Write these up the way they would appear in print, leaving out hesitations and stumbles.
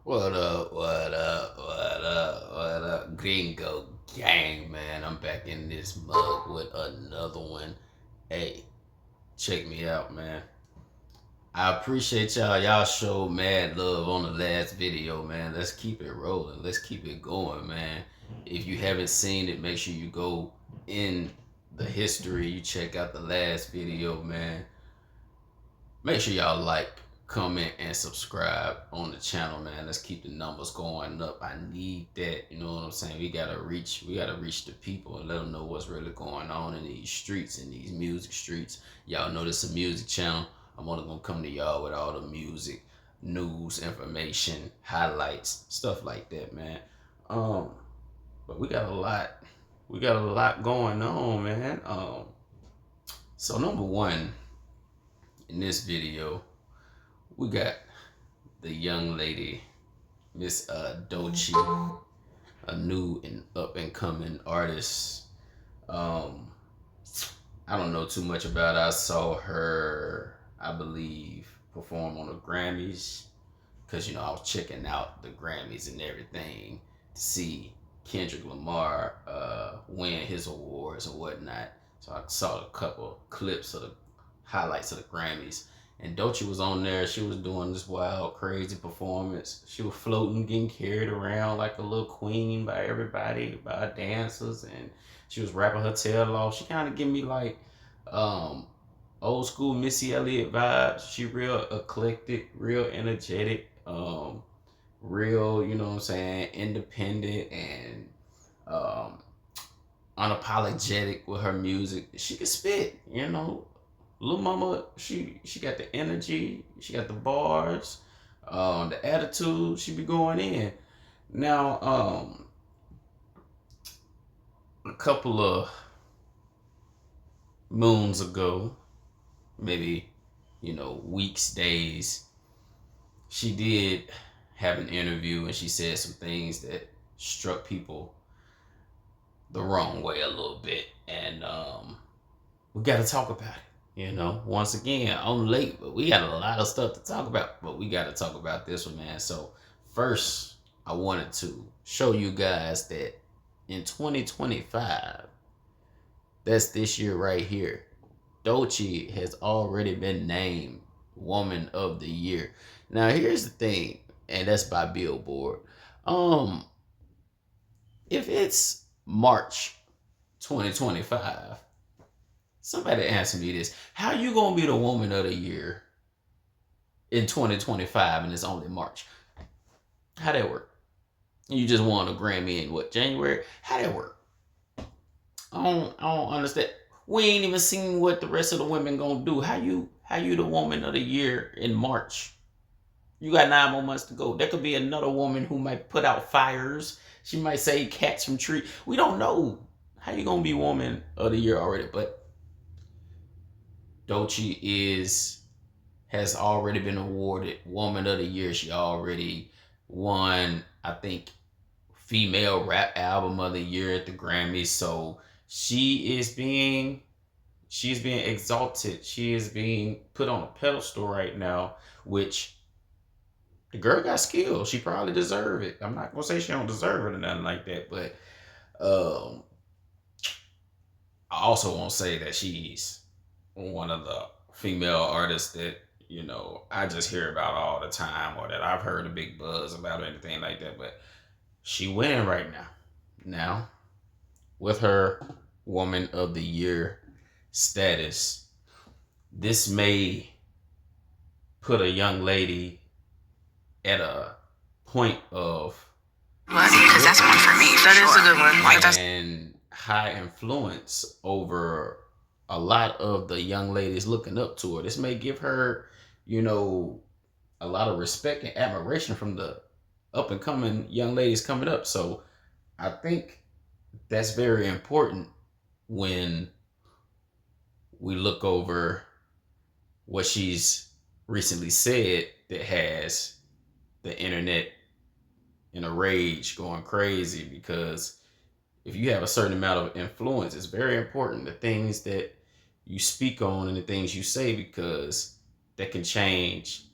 What up, what up, what up, what up? Gringo gang, man. I'm back in this mug with another one. Hey, check me out, man. I appreciate y'all. Y'all showed mad love on the last video, man. Let's keep it rolling. Let's keep it going, man. If you haven't seen it, make sure you go in the history. You check out the last video, man. Make sure y'all like, comment, and subscribe on the channel, man. Let's keep the numbers going up. I need that. You know what I'm saying? We gotta reach the people and let them know what's really going on in these streets, in these music streets. Y'all know this is a music channel. I'm only gonna come to y'all with all the music, news, information, highlights, stuff like that, man. But we got a lot going on, man. So number one, in this video, we got the young lady, Miss Doechii, a new and up and coming artist. I don't know too much about her. I saw her, I believe, perform on the Grammys because I was checking out the Grammys and everything to see Kendrick Lamar win his awards and whatnot. So I saw a couple clips of the highlights of the Grammys. And Doechii was on there. She was doing this wild, crazy performance. She was floating, getting carried around like a little queen by everybody, by dancers, and she was rapping her tail off. She kind of give me like old school Missy Elliott vibes. She real eclectic, real energetic, real, you know what I'm saying, independent and unapologetic with her music. She can spit, Little mama, she got the energy, she got the bars, the attitude, she be going in. Now, a couple of moons ago, maybe, weeks, days, she did have an interview and she said some things that struck people the wrong way a little bit. And we got to talk about it. Once again, I'm late, but we got a lot of stuff to talk about. But we got to talk about this one, man. So first, I wanted to show you guys that in 2025, that's this year right here, Doechii has already been named Woman of the Year. Now, here's the thing, and that's by Billboard. If it's March 2025, somebody answer me this. How you gonna be the Woman of the Year in 2025 and it's only March? How that work? You just won a Grammy in what, January? How that work? I don't understand. We ain't even seen what the rest of the women gonna do. How you the Woman of the Year in March? You got 9 more months to go. There could be another woman who might put out fires. She might save cats from trees. We don't know. How you gonna be Woman of the Year already? But Doechii has already been awarded Woman of the Year. She already won, I think, Female Rap Album of the Year at the Grammys. So she's being exalted. She is being put on a pedestal right now, which the girl got skill. She probably deserve it. I'm not gonna say she don't deserve it or nothing like that, but I also won't say that she's one of the female artists that I just hear about all the time, or that I've heard a big buzz about, or anything like that. But she winning right now. Now, with her Woman of the Year status, this may put a young lady at a point of because that's one for me. That is a good one. And high influence over a lot of the young ladies looking up to her. This may give her, a lot of respect and admiration from the up and coming young ladies coming up. So I think that's very important when we look over what she's recently said that has the internet in a rage, going crazy, because if you have a certain amount of influence, it's very important the things that you speak on and the things you say, because that can change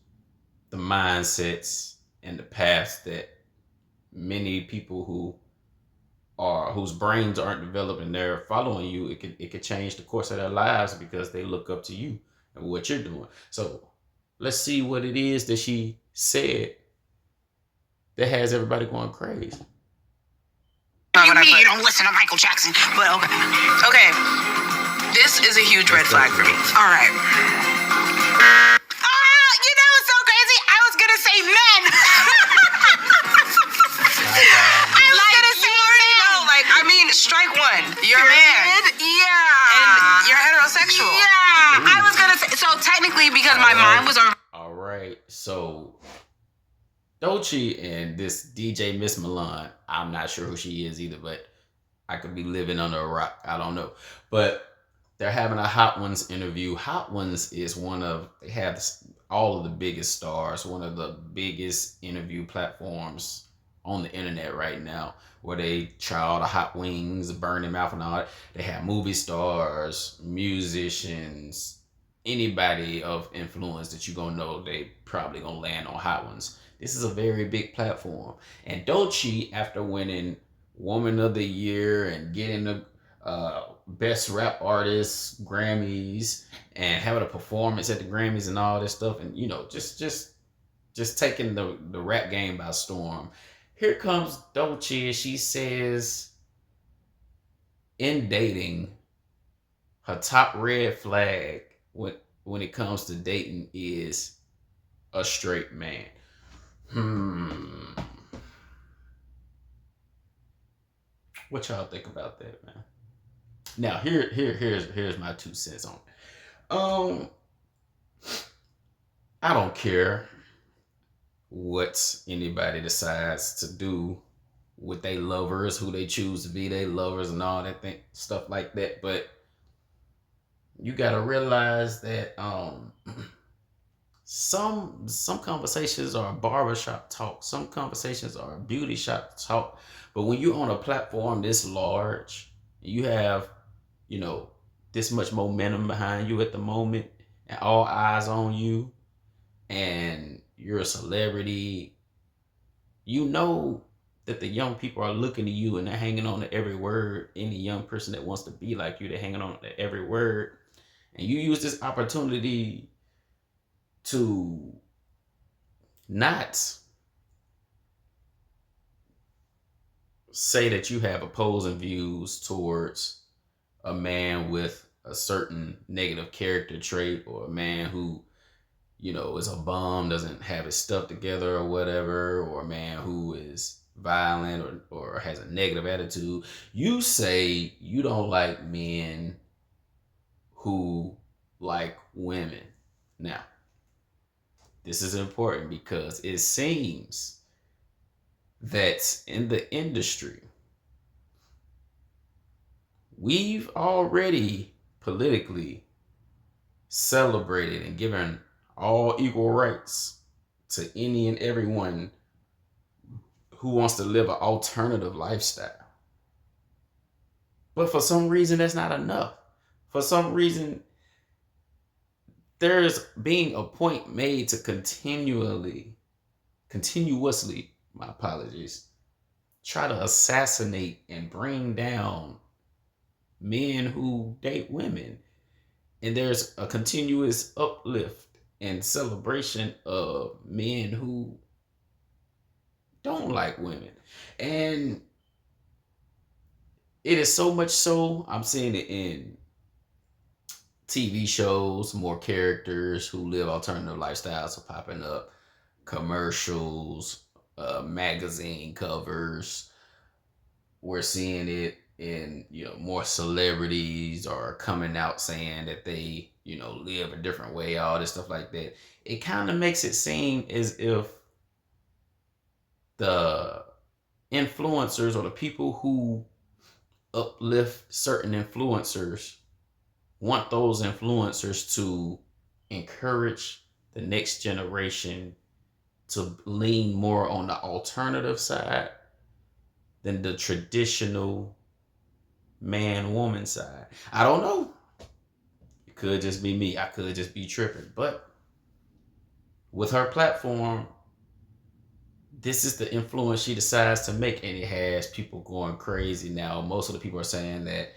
the mindsets in the past that many people whose brains aren't developed and they're following you, it could change the course of their lives because they look up to you and what you're doing. So let's see what it is that she said that has everybody going crazy. What do you mean you don't listen to Michael Jackson? But okay. This is a huge red flag for me. All right. It's so crazy. I was gonna say men. I was gonna say men. No, I mean, strike one. You're a man. Yeah. And you're heterosexual. Yeah. Ooh. I was gonna say, so technically, because my mind was on. All right. So Doechii and this DJ Miss Milan, I'm not sure who she is either, but I could be living under a rock. I don't know. But they're having a Hot Ones interview. Hot Ones is they have all of the biggest stars, one of the biggest interview platforms on the internet right now, where they try all the hot wings, burn them out and all that. They have movie stars, musicians, anybody of influence that you're gonna know, they probably gonna land on Hot Ones. This is a very big platform. And Doechii, after winning Woman of the Year and getting the Best Rap Artist Grammys and having a performance at the Grammys and all this stuff, and just taking the rap game by storm. Here comes Doechii. She says in dating, her top red flag when it comes to dating is a straight man. What y'all think about that, man? Now here's my 2 cents on it. I don't care what anybody decides to do with their lovers, who they choose to be their lovers and all that stuff like that, but you gotta realize that some conversations are barbershop talk, some conversations are beauty shop talk, but when you're on a platform this large, you have this much momentum behind you at the moment and all eyes on you, and you're a celebrity, that the young people are looking to you and they're hanging on to every word. Any young person that wants to be like you, they're hanging on to every word. And you use this opportunity to not say that you have opposing views towards a man with a certain negative character trait, or a man who, is a bum, doesn't have his stuff together or whatever, or a man who is violent or has a negative attitude. You say you don't like men who like women. Now, this is important because it seems that in the industry, we've already politically celebrated and given all equal rights to any and everyone who wants to live an alternative lifestyle. But for some reason, that's not enough. For some reason, there's being a point made to continuously, my apologies, try to assassinate and bring down men who date women. And there's a continuous uplift and celebration of men who don't like women. And it is so much so, I'm seeing it in TV shows, more characters who live alternative lifestyles are popping up, commercials, magazine covers. We're seeing it in, more celebrities are coming out saying that they, live a different way, all this stuff like that. It kind of makes it seem as if the influencers or the people who uplift certain influencers want those influencers to encourage the next generation to lean more on the alternative side than the traditional man-woman side. I don't know. It could just be me. I could just be tripping. But with her platform, this is the influence she decides to make, and it has people going crazy now. Most of the people are saying that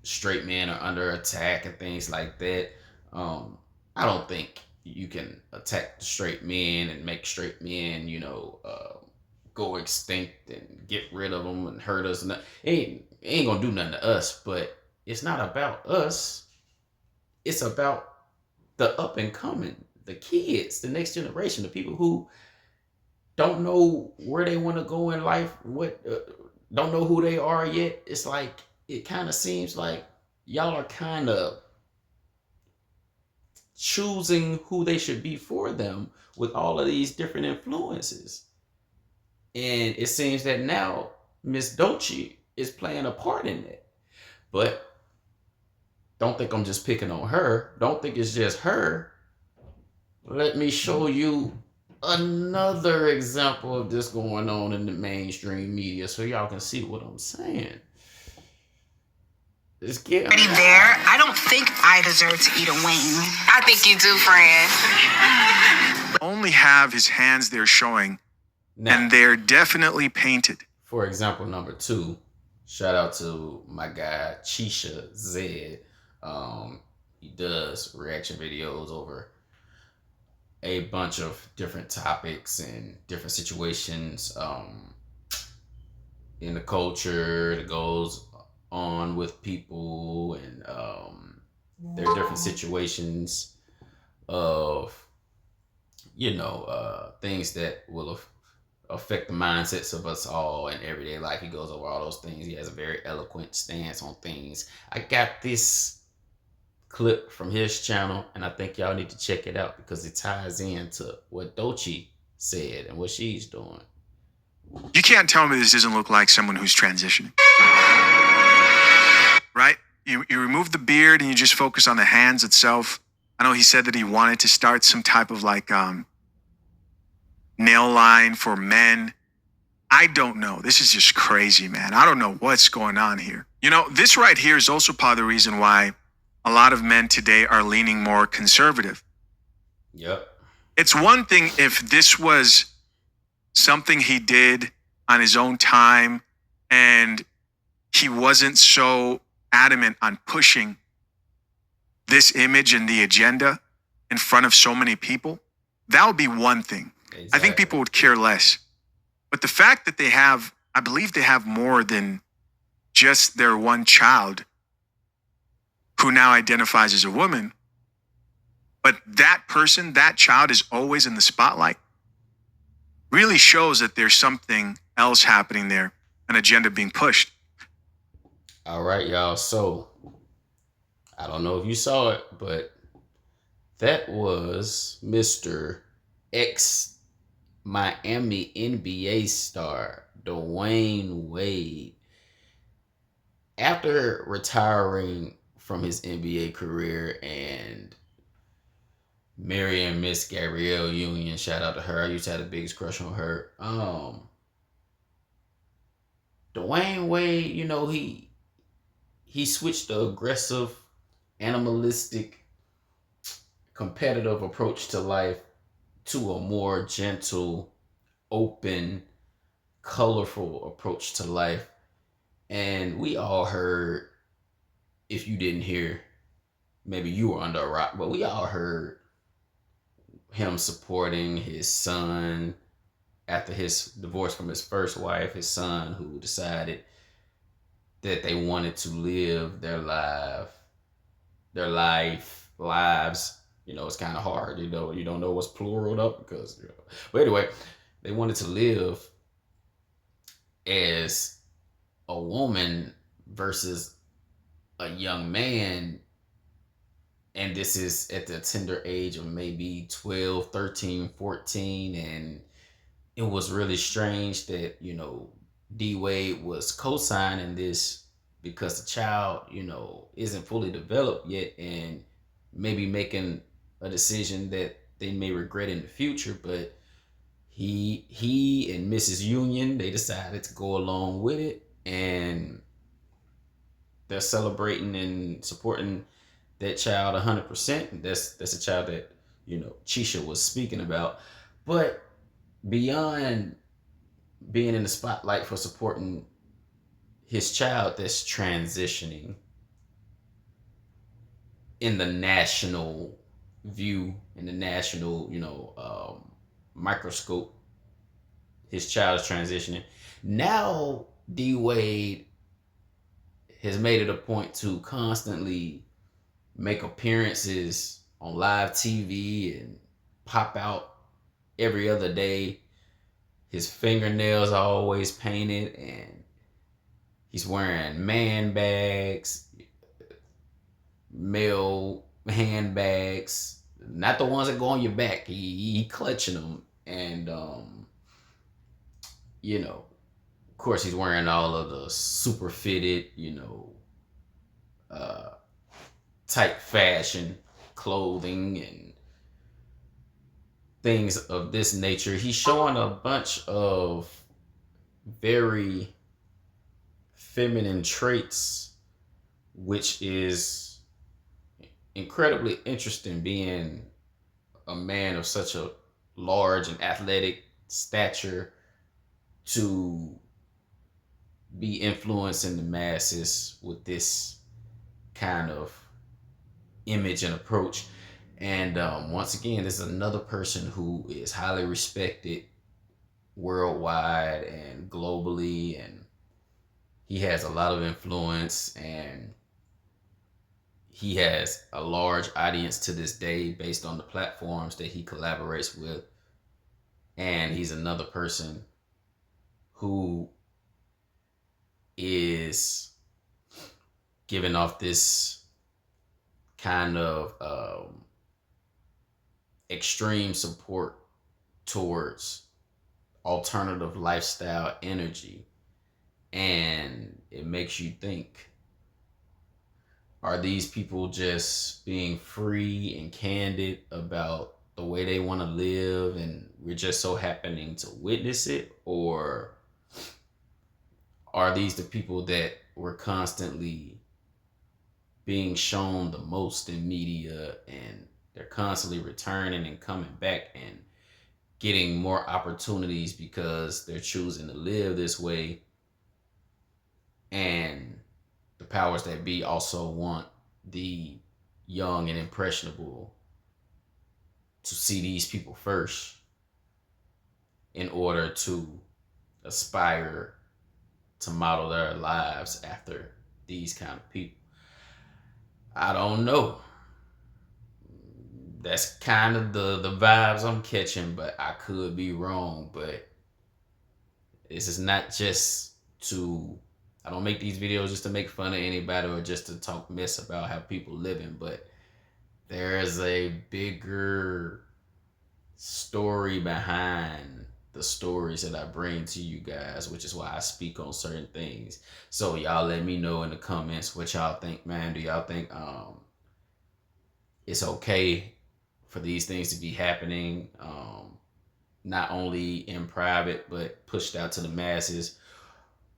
straight men are under attack and things like that. I don't think you can attack the straight men and make straight men, go extinct and get rid of them and hurt us. It ain't gonna do nothing to us, but it's not about us. It's about the up and coming, the kids, the next generation, the people who don't know where they want to go in life, what don't know who they are yet. It's like it kind of seems like y'all are kind of choosing who they should be for them with all of these different influences. And it seems that now Miss Doechii is playing a part in it. But don't think I'm just picking on her. Don't think it's just her. Let me show you another example of this going on in the mainstream media so y'all can see what I'm saying. It's getting already there. I don't think I deserve to eat a wing. I think you do, friend. Only have his hands there showing, now, and they're definitely painted. For example, number 2, shout out to my guy Doechii Z. He does reaction videos over a bunch of different topics and different situations in the culture that goes on with people, and there are different situations of things that will affect the mindsets of us all in everyday life. He goes over all those things. He has a very eloquent stance on things. I got this clip from his channel, and I think y'all need to check it out because it ties into what Doechii said and what she's doing. You can't tell me this doesn't look like someone who's transitioning. Right? You remove the beard and you just focus on the hands itself. I know he said that he wanted to start some type of nail line for men. I don't know. This is just crazy, man. I don't know what's going on here. This right here is also part of the reason why a lot of men today are leaning more conservative. Yep. It's one thing if this was something he did on his own time and he wasn't so adamant on pushing this image and the agenda in front of so many people. That would be one thing. Exactly. I think people would care less. But the fact that I believe they have more than just their one child who now identifies as a woman, but that person, that child is always in the spotlight, really shows that there's something else happening there, an agenda being pushed. All right, y'all. So I don't know if you saw it, but that was Mr. Miami NBA star Dwayne Wade. After retiring from his NBA career and marrying Miss Gabrielle Union, shout out to her. I used to have the biggest crush on her. Dwayne Wade, he switched the aggressive, animalistic, competitive approach to life to a more gentle, open, colorful approach to life. And we all heard, if you didn't hear, maybe you were under a rock, but we all heard him supporting his son after his divorce from his first wife, his son, who decided that they wanted to live their lives. It's kind of hard, you don't know what's plural up because, but anyway, they wanted to live as a woman versus a young man. And this is at the tender age of maybe 12, 13, 14. And it was really strange that, D Wade was co-signing this because the child, isn't fully developed yet and maybe making a decision that they may regret in the future. But he and Mrs. Union, they decided to go along with it, and they're celebrating and supporting that child 100%. That's a child that Doechii was speaking about. But beyond being in the spotlight for supporting his child that's transitioning in the national view, in the national, microscope, his child is transitioning. Now, D Wade has made it a point to constantly make appearances on live TV and pop out every other day. His fingernails are always painted, and he's wearing man bags, male handbags, not the ones that go on your back. He clutching them, and of course, he's wearing all of the super fitted, uh, tight fashion clothing and things of this nature. He's showing a bunch of very feminine traits, which is incredibly interesting, being a man of such a large and athletic stature to be influencing the masses with this kind of image and approach. And once again, this is another person who is highly respected worldwide and globally, and he has a lot of influence, and he has a large audience to this day based on the platforms that he collaborates with. And he's another person who is giving off this kind of extreme support towards alternative lifestyle energy. And it makes you think, are these people just being free and candid about the way they want to live and we're just so happening to witness it? Or are these the people that were constantly being shown the most in media, and they're constantly returning and coming back and getting more opportunities because they're choosing to live this way? And the powers that be also want the young and impressionable to see these people first in order to aspire to model their lives after these kind of people. I don't know. That's kind of the vibes I'm catching, but I could be wrong. But this is not just to, I don't make these videos just to make fun of anybody or just to talk mess about how people living, but there is a bigger story behind the stories that I bring to you guys, which is why I speak on certain things. So y'all let me know in the comments what y'all think, man. Do y'all think it's okay for these things to be happening, not only in private but pushed out to the masses?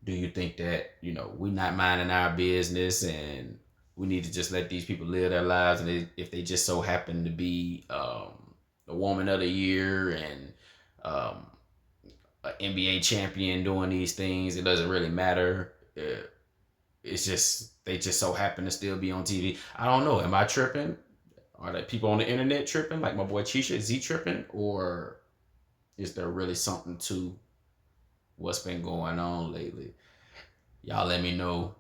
Do you think that we're not minding our business and we need to just let these people live their lives, and if they just so happen to be the woman of the year and an NBA champion doing these things, it doesn't really matter? It's just they just so happen to still be on TV. I don't know. Am I tripping? Are there people on the internet tripping, like my boy Doechii? Is he tripping, or is there really something to what's been going on lately? Y'all let me know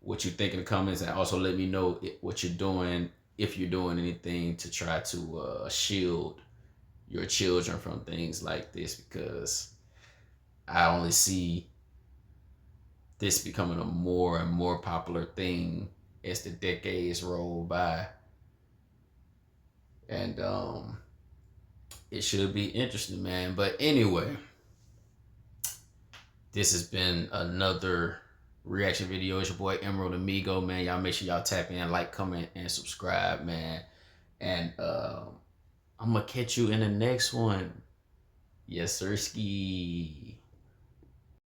what you think in the comments, and also let me know what you're doing, if you're doing anything to try to shield your children from things like this, because I only see this becoming a more and more popular thing as the decades roll by. And it should be interesting, man. But anyway, this has been another reaction video. It's your boy Emerald Amigo, man. Y'all make sure y'all tap in, like, comment, and subscribe, man. And I'm gonna catch you in the next one. Yes, sir, ski.